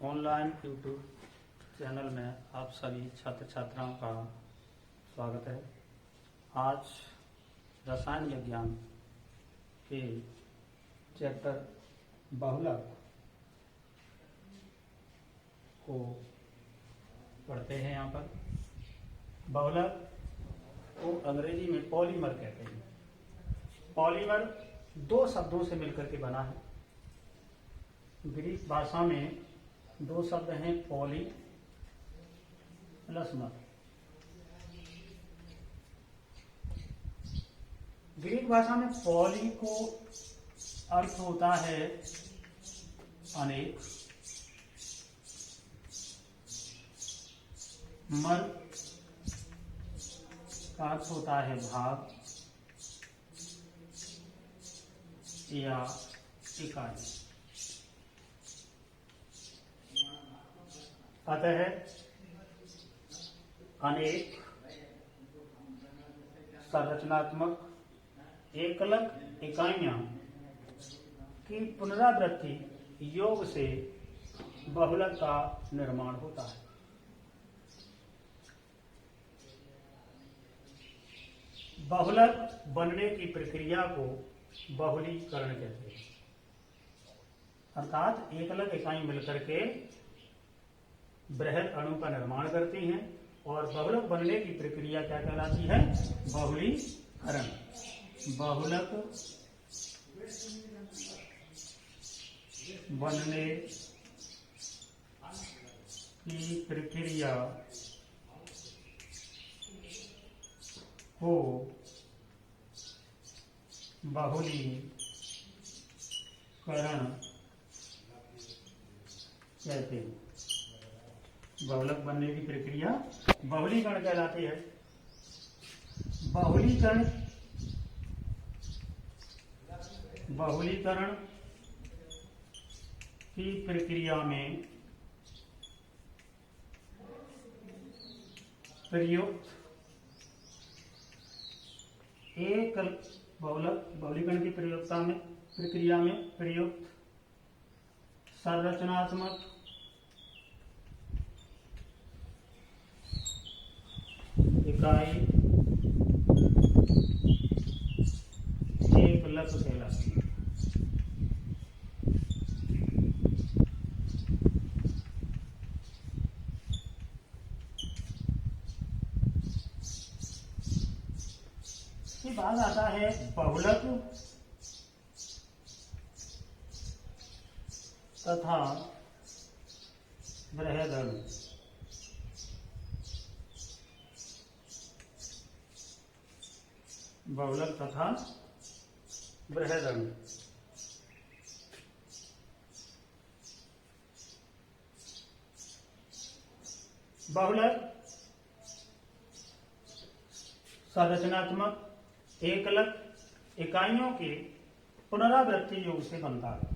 Online YouTube channel में आप सभी छात्र छात्राओं का स्वागत है। आज रसायन विज्ञान के चैप्टर बहुलक को पढ़ते हैं। यहाँ पर बहुलक को अंग्रेजी में पॉलीमर कहते हैं। पॉलीमर दो शब्दों से मिलकर के बना है। ग्रीक भाषा में दो शब्द हैं, पॉली प्लस मर। ग्रीक भाषा में पॉली को अर्थ होता है अनेक, मर का अर्थ होता है भाग या इकाई। अतः अनेक, संरचनात्मक, एकलक इकाइयां की पुनरावृत्ति योग से बहुलक का निर्माण होता है। बहुलक बनने की प्रक्रिया को बहुलीकरण कहते हैं। अर्थात एकलक इकाई मिलकर के बृहद अणु का निर्माण करती हैं और बहुलक बनने की प्रक्रिया क्या कहलाती है? बहुलीकरण। बहुलक बनने की प्रक्रिया को बहुलीकरण कहते हैं। बहुलक बनने की प्रक्रिया बहुलीकरण कहलाती है। बहुलीकरण की प्रक्रिया में प्रयुक्त बहुलीकरण की प्रक्रिया में प्रयुक्त संरचनात्मक, इकाई एकलक कहलाती है। इसके बाद आता है बहुलक तथा बृहद अणु। बहुलक तथा बृहद अणु। बहुलक संरचनात्मक, एकलक इकाइयों के पुनरावृत्ति योग से बनता है।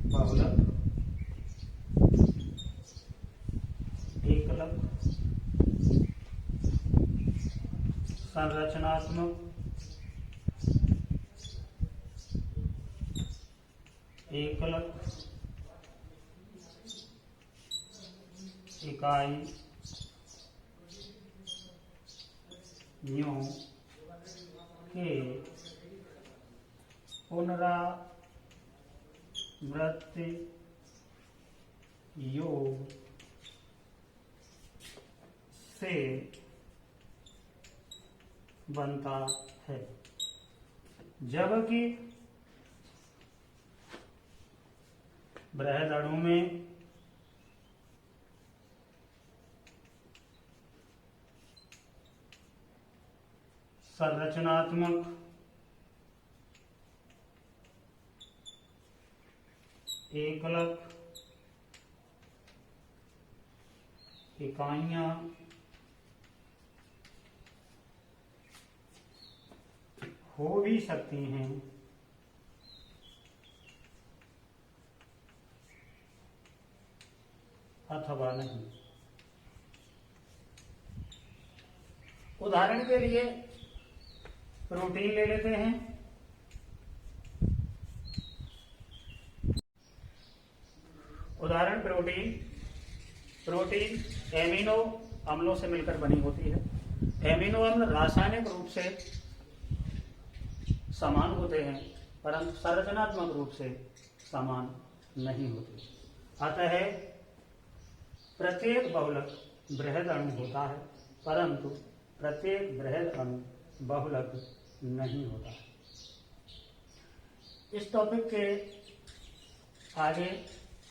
बहुलक एकलक संरचनात्मक, एकलक इकाई के पुनरावृत्ति योग से बनता है। जबकि बृहद अणु में संरचनात्मक, एकलक इकाइयां हो भी सकती हैं अथवा नहीं। उदाहरण के लिए प्रोटीन ले लेते हैं। उदाहरण प्रोटीन। प्रोटीन एमिनो अम्लों से मिलकर बनी होती है। एमिनो अम्ल रासायनिक रूप से समान होते हैं परंतु संरचनात्मक रूप से समान नहीं होते। अतः प्रत्येक बहुलक बृहद अणु होता है परंतु प्रत्येक बृहद अणु बहुलक नहीं होता है। इस टॉपिक के आगे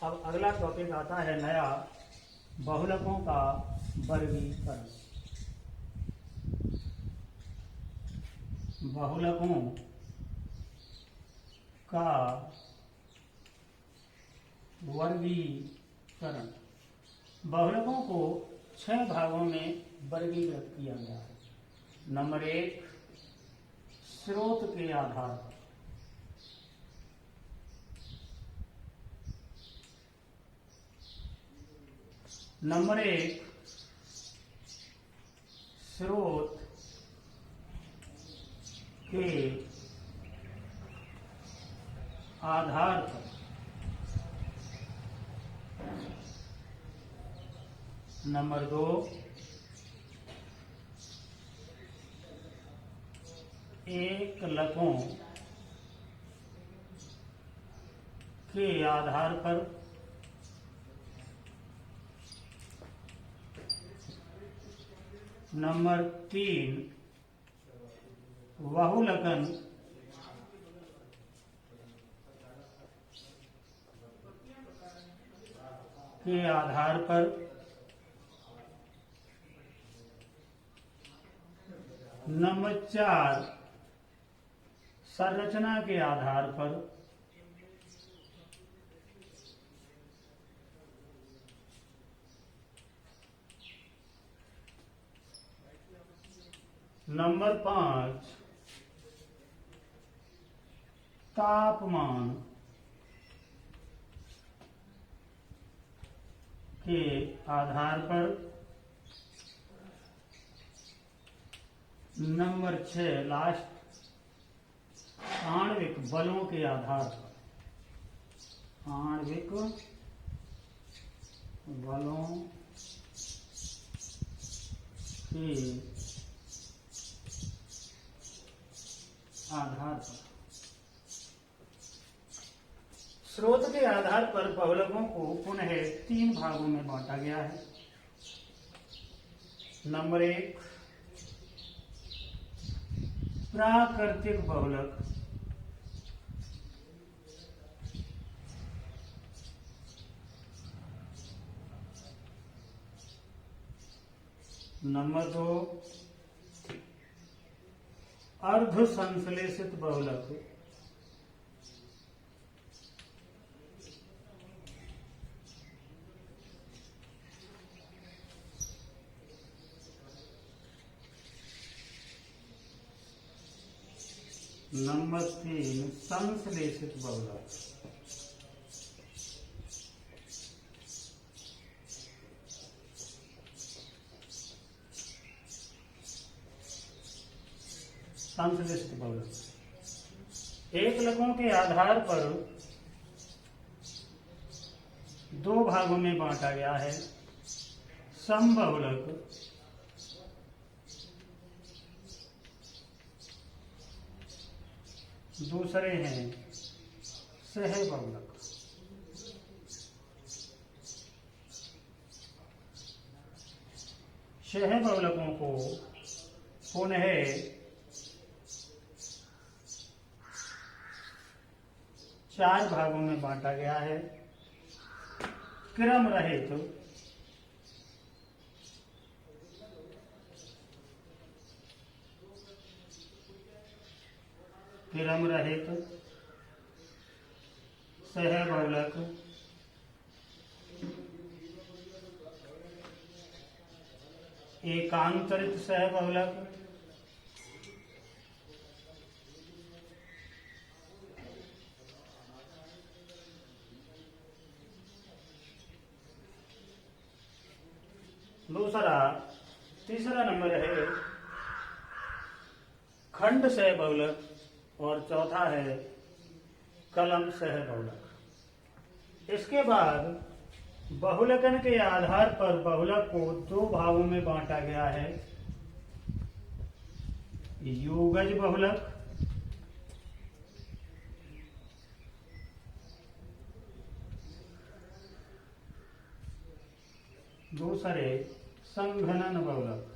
अब अगला टॉपिक आता है नया, बहुलकों का वर्गीकरण। बहुलकों का वर्गीकरण। बहुलकों को 6 भागों में वर्गीकृत किया गया है। नंबर 1, स्रोत के आधार पर। नंबर 1, स्रोत के आधार पर। नंबर 2, एकलकों के आधार पर। नंबर 3, बहुलकन के आधार पर। नंबर 4, संरचना के आधार पर। नंबर 5, तापमान के आधार पर। नंबर 6, लास्ट, आणविक बलों के आधार पर। आणविक बलों के आधार पर। स्रोत के आधार पर बहुलकों को पुनः 3 भागों में बांटा गया है। नंबर 1, प्राकृतिक बहुलक। नंबर 2, अर्ध संश्लेषित बहुलक। नंबर 3, संश्लेषित बहुलक। संश्लेषित बहुलक एकलकों के आधार पर 2 भागों में बांटा गया है। समबहुलक दूसरे हैं सहबहुलक। सहबहुलकों को पुनः 4 भागों में बांटा गया है। क्रम रहित, क्रम रहित सहबहुलक, एकांतरित सहबहुलक, तीसरा नंबर है खंड सहबहुलक और चौथा है कलम सहबहुलक। इसके बाद बहुलकन के आधार पर बहुलक को दो भागों में बांटा गया है, योगज बहुलक दूसरे संघनन बहुलक।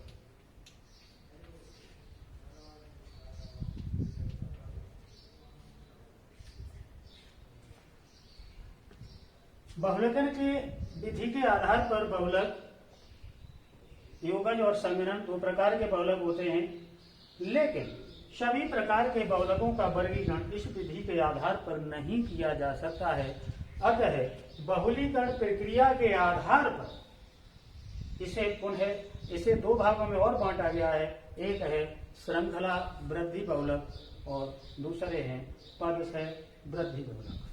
बहुलकन के विधि के आधार पर बहुलक, योगज और संघनन दो प्रकार के बहुलक होते हैं, लेकिन सभी प्रकार के बहुलकों का वर्गीकरण इस विधि के आधार पर नहीं किया जा सकता है। अतः बहुलीकरण प्रक्रिया के आधार पर इसे दो भागों में और बांटा गया है। एक है श्रृंखला वृद्धि बहुलक और दूसरे हैं पद से वृद्धि बहुलक।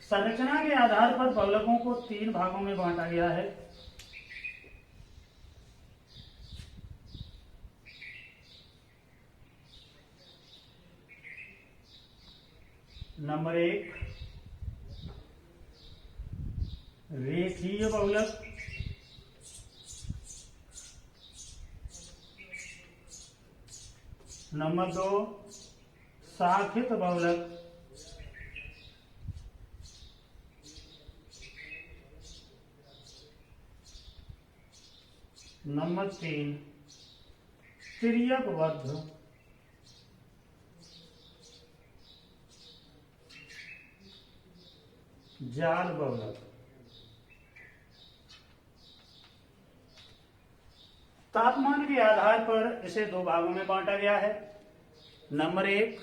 संरचना के आधार पर बहुलकों को तीन भागों में बांटा गया है। नंबर एक, रेखीय बहुलक। नंबर दो, शाखित बहुलक। नंबर तीन, तिर्यकबद्ध जाल बहुलक। तापमान के आधार पर इसे दो भागों में बांटा गया है। नंबर एक,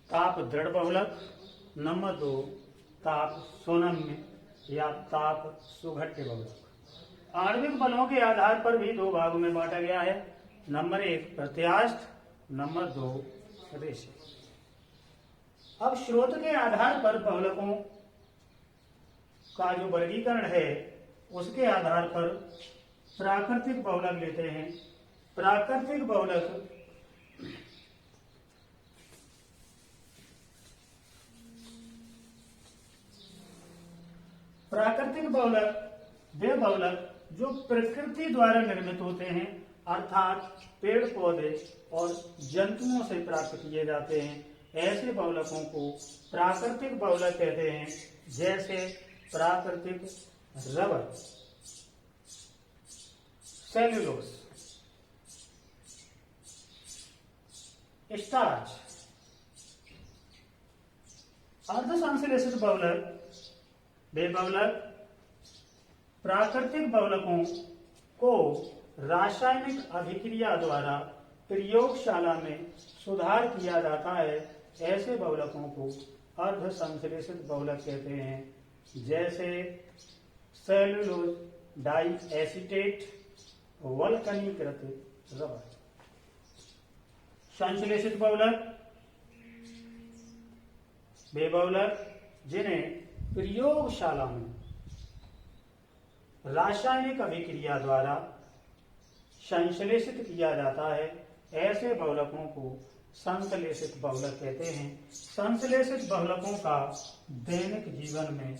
ताप दृढ़ बहुलक। नंबर दो, ताप सुनम्य या ताप सुघट्य बहुलक। आणविक बलों के आधार पर भी दो भागों में बांटा गया है। नंबर एक, प्रत्यास्थ। नंबर दो, रेशे। अब स्रोत के आधार पर बहुलकों का जो वर्गीकरण है उसके आधार पर प्राकृतिक बहुलक लेते हैं। प्राकृतिक बहुलक वे बहुलक जो प्रकृति द्वारा निर्मित होते हैं, अर्थात पेड़ पौधे और जंतुओं से प्राप्त किए जाते हैं। ऐसे बहुलकों को प्राकृतिक बहुलक कहते हैं, जैसे प्राकृतिक रबर, सेल्यूलोस, स्टार्च। अर्धसंश्लेषित बहुलक वे बहुलक प्राकृतिक बहुलकों को रासायनिक अभिक्रिया द्वारा प्रयोगशाला में सुधार किया जाता है। ऐसे बहुलकों को अर्धसंश्लेषित बहुलक कहते हैं, जैसे सेल्यूलोज डाई एसीटेट, वल्कनीकृत रबर। संश्लेषित बहुलक वे बहुलक जिन्हें प्रयोगशाला में रासायनिक अभिक्रिया द्वारा संश्लेषित किया जाता है। ऐसे बहुलकों को संश्लेषित बहुलक कहते हैं। संश्लेषित बहुलकों का दैनिक जीवन में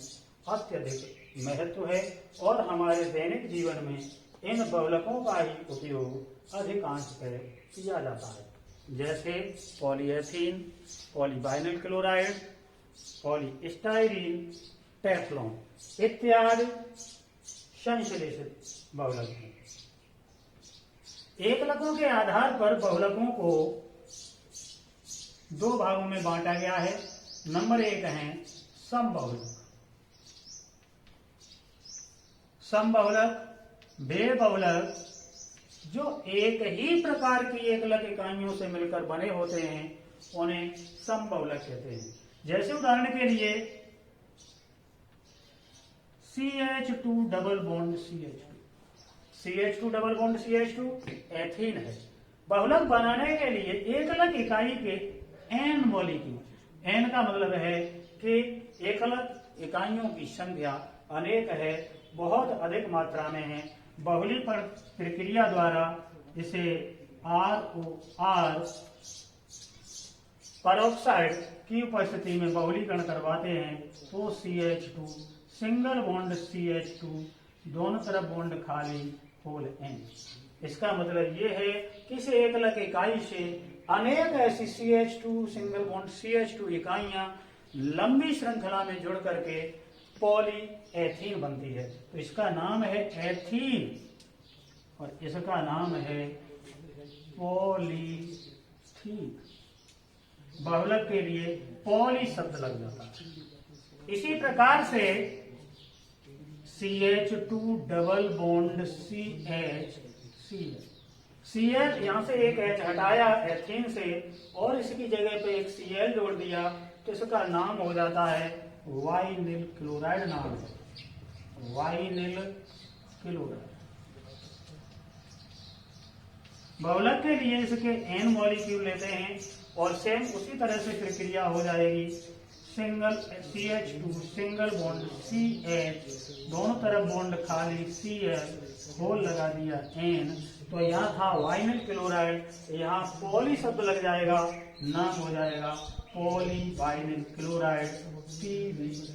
अत्यधिक महत्व है और हमारे दैनिक जीवन में इन बहुलकों का ही उपयोग अधिकांशतः किया जाता है, जैसे पॉलीएथीन, पॉलीवाइनल क्लोराइड, पॉलीस्टाइरीन, टेफ्लॉन इत्यादि संश्लेषित बहुलक हैं। एकलकों के आधार पर बहुलकों को दो भागों में बांटा गया है। नंबर एक है समबहुलक। समबहुलक वे बहुलक जो एक ही प्रकार की एकलक इकाइयों से मिलकर बने होते हैं, उन्हें समबहुलक कहते हैं। जैसे उदाहरण के लिए CH2 double bond CH2 double bond CH2 ethene है। बहुलक बनाने के लिए एकलक इकाई के n मॉलिक्यूल, n का मतलब है कि एकलक इकाइयों की संख्या अनेक है, बहुत अधिक मात्रा में है। बहुलीकरण प्रक्रिया द्वारा इसे ROR पेरोक्साइड की उपस्थिति में बहुलीकरण करवाते हैं तो CH2 सिंगल बॉन्ड CH2 दोनों तरफ बॉन्ड खाली होल N। इसका मतलब ये है कि इस एकलक इकाई से अनेक ऐसी CH2 सिंगल बॉन्ड CH2 इकाइयां लंबी श्रृंखला में जुड़ करके पॉलीएथीन बनती है। तो इसका नाम है एथीन और इसका नाम है पॉलीथीन। बहुलक के लिए पॉली शब्द लग जाता है। इसी प्रकार से CH2 डबल बॉन्ड CH यहां से एक H हटाया एथीन से और इसकी जगह पे एक Cl जोड़ दिया तो इसका नाम हो जाता है वाइनिल क्लोराइड। नाम है वाइनिल क्लोराइड। बहुलक के लिए इसके N मॉलिक्यूल लेते हैं और सेम उसी तरह से प्रक्रिया हो जाएगी। Single CH2 single bond CH दोनों तरफ बॉन्ड खाली Cl होल लगा दिया N। तो यहाँ था वाइनिल क्लोराइड, यहाँ पॉली शब्द लग जाएगा, नाम हो जाएगा पॉली वाइनिल क्लोराइड PVC।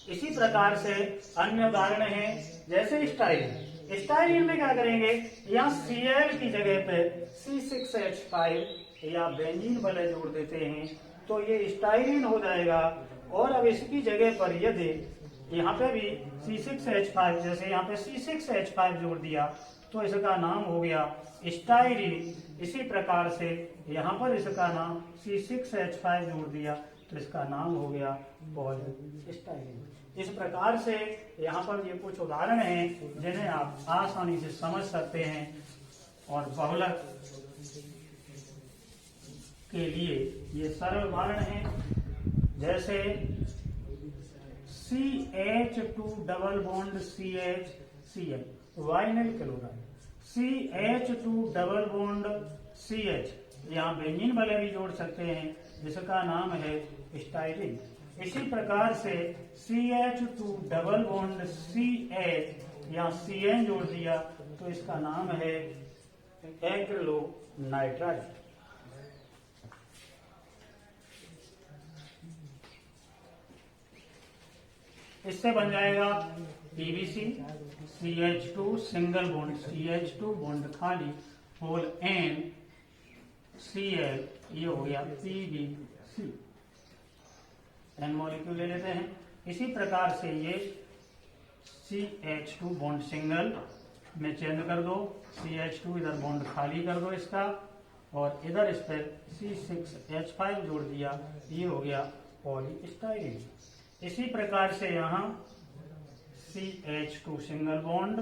इसी प्रकार से अन्य उदाहरण है जैसे स्टाइलिन। स्टाइलिन में क्या करेंगे, यहाँ Cl की जगह पे C6H5 या बेंजीन वाले जोड़ देते हैं तो ये स्टाइलिन हो जाएगा। और अब इसकी जगह पर यदि यहाँ पे भी C6H5 जैसे यहाँ पे C6H5 जोड़ दिया तो इसका नाम हो गया स्टाइलिन। इसी प्रकार से यहाँ पर इसका नाम C6H5 जोड़ दिया तो इसका नाम हो गया पॉलीस्टाइलिन। इस प्रकार से यहाँ पर ये कुछ उदाहरण हैं जिन्हें आप आसानी से समझ सकते हैं। और बहुलक के लिए ये सरल उदाहरण हैं जैसे CH2 double bond CH vinyl chloride, CH2 double bond CH यहाँ बेंजीन वाले भी जोड़ सकते हैं जिसका नाम है स्टाइलिन। इसी प्रकार से CH2 डबल बॉन्ड CH यहाँ CN जोड़ दिया तो इसका नाम है एक्रिलोनाइट्राइड। इससे बन जाएगा PVC CH2 single bond CH2 bond खाली होल N Cl, ये हो गया PVC। N मॉलिक्यूल ले लेते हैं। इसी प्रकार से ये CH2 बॉन्ड सिंगल में चेंज कर दो, CH2 इधर बॉन्ड खाली कर दो इसका और इधर इस पर C6H5 जोड़ दिया, ये हो गया पॉलीस्टाइरीन। इसी प्रकार से यहाँ CH2 सिंगल बॉन्ड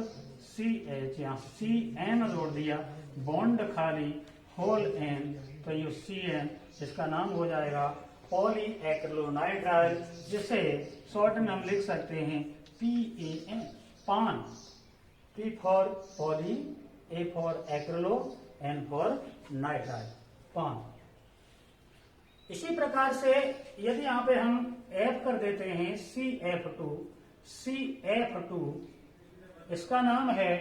CH यहाँ CN जोड़ दिया, बॉन्ड खाली होल N तो ये CN इसका नाम हो जाएगा पॉली एक्रिलोनाइट्राइल, जिसे शॉर्ट में हम लिख सकते हैं PAN पान। P for poly, A for acrylo, N for nitrile पान। इसी प्रकार से यदि यहाँ पे हम F कर देते हैं CF2 इसका नाम है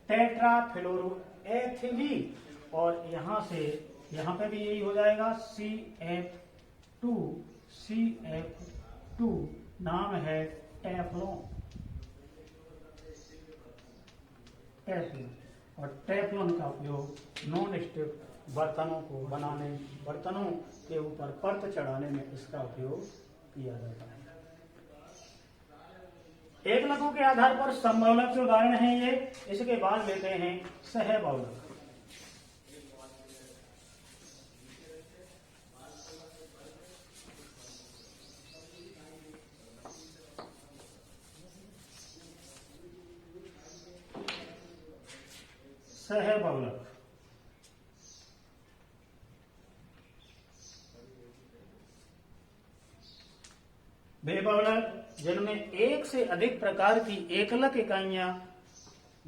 टेट्राफ्लोरोएथिलीन और यहाँ से यहाँ पे भी यही हो जाएगा CF2 नाम है टेफ्लॉन। और टेफ्लॉन का उपयोग नॉन स्टिक बर्तनों को बनाने, बर्तनों के ऊपर परत चढ़ाने में इसका उपयोग किया जाता है। एकलकों के आधार पर समबहुलक के उदाहरण हैं ये। इसके बाद लेते हैं सहबहुलक। सहबहुलक वे बहुलक जिनमें एक से अधिक प्रकार की एकलक इकाइयां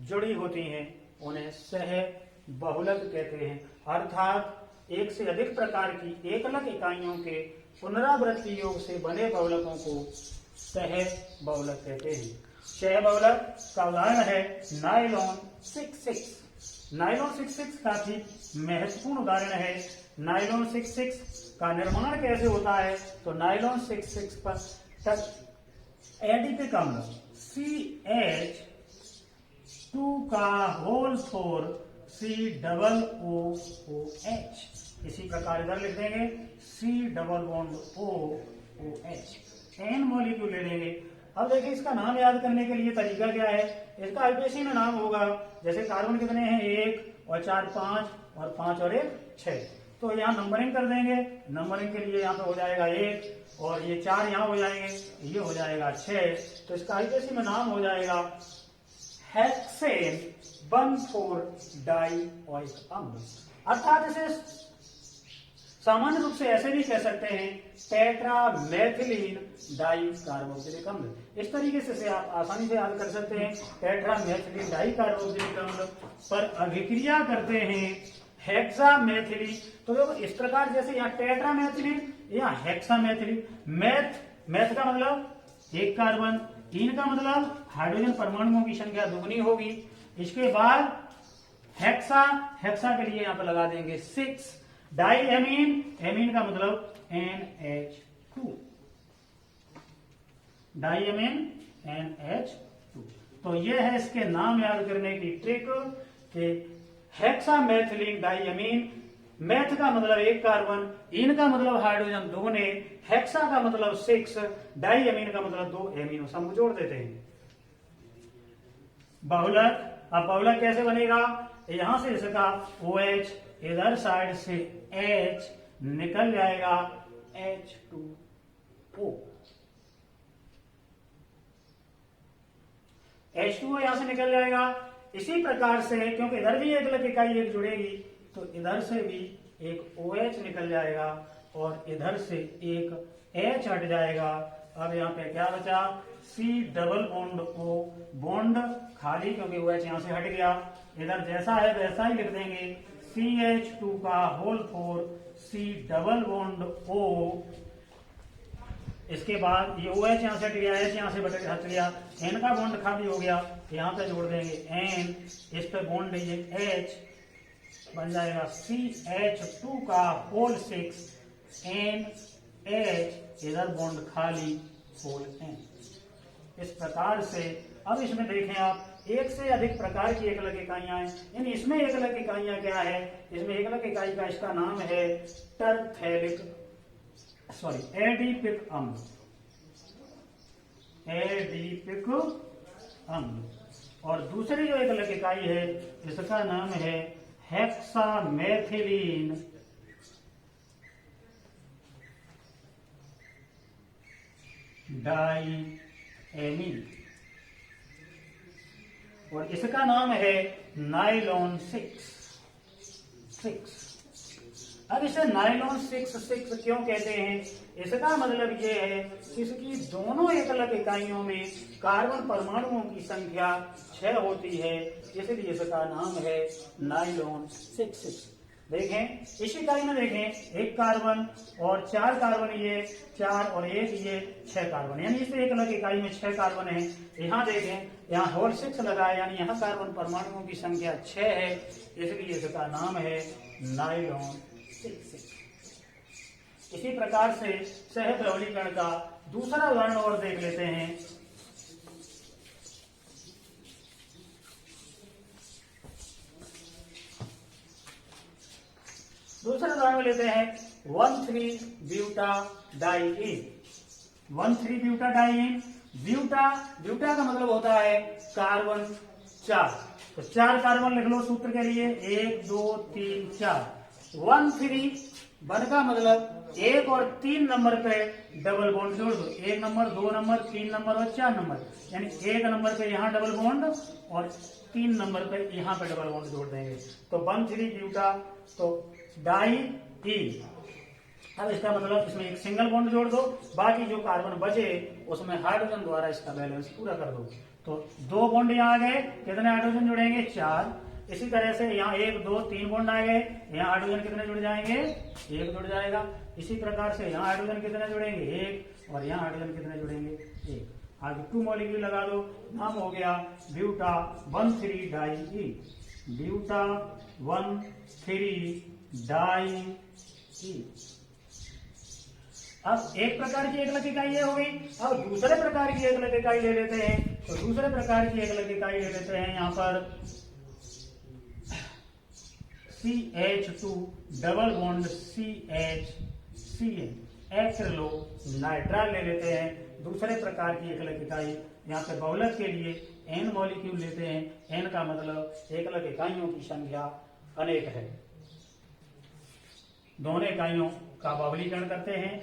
जुड़ी होती हैं उन्हें सहबहुलक कहते हैं। अर्थात एक से अधिक प्रकार की एकलक इकाइयों के पुनरावृत्ति योग से बने बहुलकों को सहबहुलक कहते हैं। सहबहुलक का उदाहरण है नायलॉन 66। नायलॉन 66 काफी महत्वपूर्ण उदाहरण है। नायलॉन 66 का निर्माण कैसे होता है, तो नायलॉन 6 पर एडिपिक अम्ल CH2 का होल 4 COOH, इसी प्रकार इधर लिख देंगे COOH, एन मॉलिक्यूल ले लेंगे। अब देखिए इसका नाम याद करने के लिए तरीका क्या है, इसका आईपीएसी में नाम होगा, जैसे कार्बन कितने हैं 1 और 4 5 और 5 और 1 6, तो यहाँ नंबरिंग कर देंगे। नंबरिंग के लिए यहाँ पे हो जाएगा 1 और ये 4 यहाँ हो जाएंगे, ये हो जाएगा 6, तो इसका आईपीएसी में नाम हो जाएगा हेक्सेन 1,4-डाइओइक अम्ल, अर्थात इसे सामान्य रूप से ऐसे भी कह सकते हैं टेट्रामेथिलीन डाइकार्बोक्सिलिक अम्ल। इस तरीके से आप आसानी से याद कर सकते हैं, टेट्रामेथिलीन डाइकार्बोक्सिलिक अम्ल पर अभिक्रिया करते हैं हेक्सामेथिलीन। तो देखो इस प्रकार, जैसे यहाँ टेट्रामेथिलीन या हेक्सामेथिलीन, मैथ का मतलब एक कार्बन, इन का मतलब हाइड्रोजन परमाणुओं की संख्या दुगनी होगी। इसके बाद हेक्सा के लिए यहाँ पर लगा देंगे 6, डाइएमीन, एमीन का मतलब NH2, डाइएमीन NH2। तो ये है इसके नाम याद करने की ट्रिक कि हेक्सामेथिलीन डाइएमीन, मैथ का मतलब एक कार्बन, इन का मतलब हाइड्रोजन दुगने, हेक्सा का मतलब 6, डाइएमीन का मतलब 2 एमीनो समूह जोड़ देते हैं। बहुलक, अब बहुलक कैसे बनेगा, यहां से इसका OH, इधर साइड से H निकल जाएगा H2O, H2O यहां से निकल जाएगा। इसी प्रकार से क्योंकि इधर भी एक अलग इकाई एक जुड़ेगी, तो इधर से भी एक OH निकल जाएगा और इधर से एक H हट जाएगा। अब यहाँ पे क्या बचा, C double bond O, bond खाली क्योंकि OH यहां से हट गया, इधर जैसा है वैसा ही लिख देंगे CH2 का whole 4 C double bond O। इसके बाद ये OH यहां से हट गया, H यहां से हट गया, N का बॉन्ड खाली हो गया, यहां पे जोड़ देंगे N, इस पे बॉन्ड लीजिए H, बन जाएगा CH2 का होल 6 NH, इधर बॉन्ड खाली होल N। इस प्रकार से अब इसमें देखें आप, एक से अधिक प्रकार की एकलक इकाइयां हैं, यानी इसमें एकलक इकाइयां क्या है, इसमें एकलक इकाई का इसका नाम है एडिपिक अम्ल, एडिपिक अम्ल। और दूसरी जो एकलक इकाई है इसका नाम है हेक्सामेथिलीन डाइएमीन, और इसका नाम है नायलॉन 6। अब इसे नायलॉन 6 क्यों कहते हैं, इसका मतलब ये है कि इसकी दोनों एकलक इकाइयों में कार्बन परमाणुओं की संख्या 6 होती है, इसलिए इसका नाम है नायलॉन 6। देखें इस इकाई में देखें, एक कार्बन और 4 कार्बन, ये 4 और 1 ये 6 कार्बन, यानी इस एकलक इकाई में 6 कार्बन है। यहाँ देखें, यहाँ होल 6 लगा है, यानी यहाँ कार्बन परमाणुओं की संख्या 6 है, इसलिए इसका नाम है नायलॉन 6। इसी प्रकार से सहद्रवलीकरण का दूसरा उदाहरण और देख लेते हैं। दूसरा उदाहरण लेते हैं 1,3-ब्यूटाडाइईन। 1,3-ब्यूटाडाइईन, ब्यूटा का मतलब होता है कार्बन 4, तो 4 कार्बन लिख लो सूत्र के लिए, 1 2 3 4। 1,3 वन का मतलब 1 और 3 नंबर पे डबल बॉन्ड जोड़ दो, 1 नंबर 2 नंबर 3 नंबर और 4 नंबर, यानी 1 नंबर पे यहाँ डबल बॉन्ड और 3 नंबर पे यहाँ पे डबल बॉन्ड जोड़ देंगे, तो 1,3-ब्यूटा, तो डाइईन। अब इसका मतलब इसमें एक सिंगल बॉन्ड जोड़ दो, बाकी जो कार्बन बचे उसमें हाइड्रोजन द्वारा इसका बैलेंस पूरा कर दो, तो 2 बॉन्ड यहाँ आ गए, कितने हाइड्रोजन जुड़ेंगे 4। इसी तरह से यहाँ 1 2 3 बॉन्ड आ गए, यहाँ हाइड्रोजन कितने जुड़ जाएंगे 1 जुड़ जाएगा। इसी प्रकार से यहाँ हाइड्रोजन कितने जुड़ेंगे 1, और यहाँ हाइड्रोजन कितने जुड़ेंगे 1। आगे 2 मॉलिक्यूल लगा दो, नाम हो गया ब्यूटा 1,3-डाइईन, ब्यूटा 1,3-डाइईन। अब एक प्रकार की एकलक इकाई ये हो गई। अब दूसरे प्रकार की एकलक इकाई ले लेते हैं। तो दूसरे प्रकार की एकलक इकाई ले लेते हैं यहाँ पर CH2 double bond CH acrylonitrile ले लेते हैं। दूसरे प्रकार की एकलक इकाई यहाँ पे बहुलक के लिए N मॉलिक्यूल लेते हैं। N का मतलब एकलक इकाइयों की संख्या अनेक है। दोनों इकाइयों का बहुलीकरण करते हैं।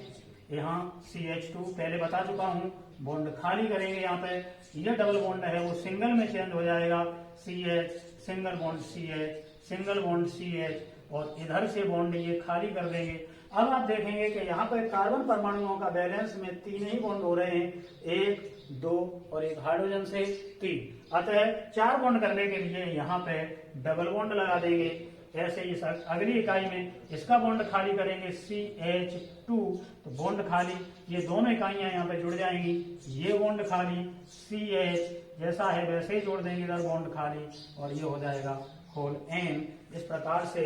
यहाँ CH2 पहले बता चुका हूं, बॉन्ड खाली करेंगे। यहाँ पे ये डबल बॉन्ड है वो सिंगल में चेंज हो जाएगा। CH single bond CH single bond CH और इधर से बॉन्ड ये खाली कर देंगे। अब आप देखेंगे कि यहाँ पर कार्बन परमाणुओं का बैलेंस में 3 ही बॉन्ड हो रहे हैं, 1, 2 और एक हाइड्रोजन से 3। अतः 4 बॉन्ड करने के लिए यहाँ पे डबल बॉन्ड लगा देंगे। ऐसे ही अगली इकाई में इसका बॉन्ड खाली करेंगे CH2, तो बॉन्ड खाली, ये दोनों इकाइयां यहाँ पे जुड़ जाएंगी। ये बॉन्ड खाली CH जैसा है वैसे ही जोड़ देंगे इधर बॉन्ड खाली और ये हो जाएगा होल N। इस प्रकार से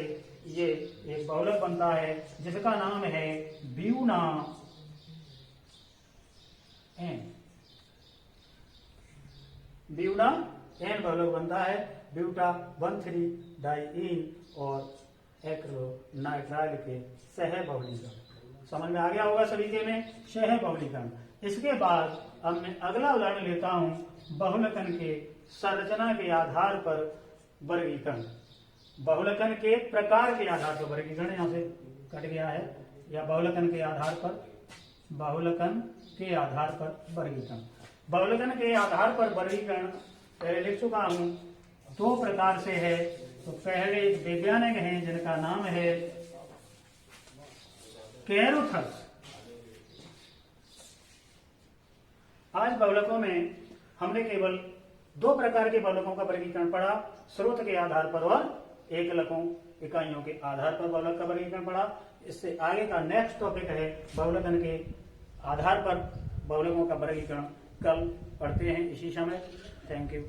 ये एक बहुलक बनता है जिसका नाम है ब्यूना N। ब्यूना N बहुलक बनता है। ब्यूटा 1,3 डाइईन और एक्रिलोनाइट्राइल के सह बहुलीकरण। समझ में आ गया होगा सभी के में सह बहुलीकरण। इसके बाद अब मैं अगला उदाहरण लेता हूं बहुलकन के संरचना के आधार पर वर्गीकरण। बहुलकन के प्रकार के आधार पर वर्गीकरण, यहां से कट गया है, या बहुलकन के आधार पर, बहुलकन के आधार पर वर्गीकरण। बहुलकन के आधार पर वर्गीकरण पहले लिख चुका हूं, 2 प्रकार से है। तो पहले एक वैज्ञानिक हैं जिनका नाम है कैरोथस। आज बहुलकों में हमने केवल 2 प्रकार के बहुलकों का वर्गीकरण पढ़ा, स्रोत के आधार पर और एकलकों इकाइयों के आधार पर बहुलक का वर्गीकरण पढ़ा। इससे आगे का नेक्स्ट टॉपिक है बहुलकन के आधार पर बहुलकों का वर्गीकरण। कल पढ़ते हैं इसी समय। Thank you.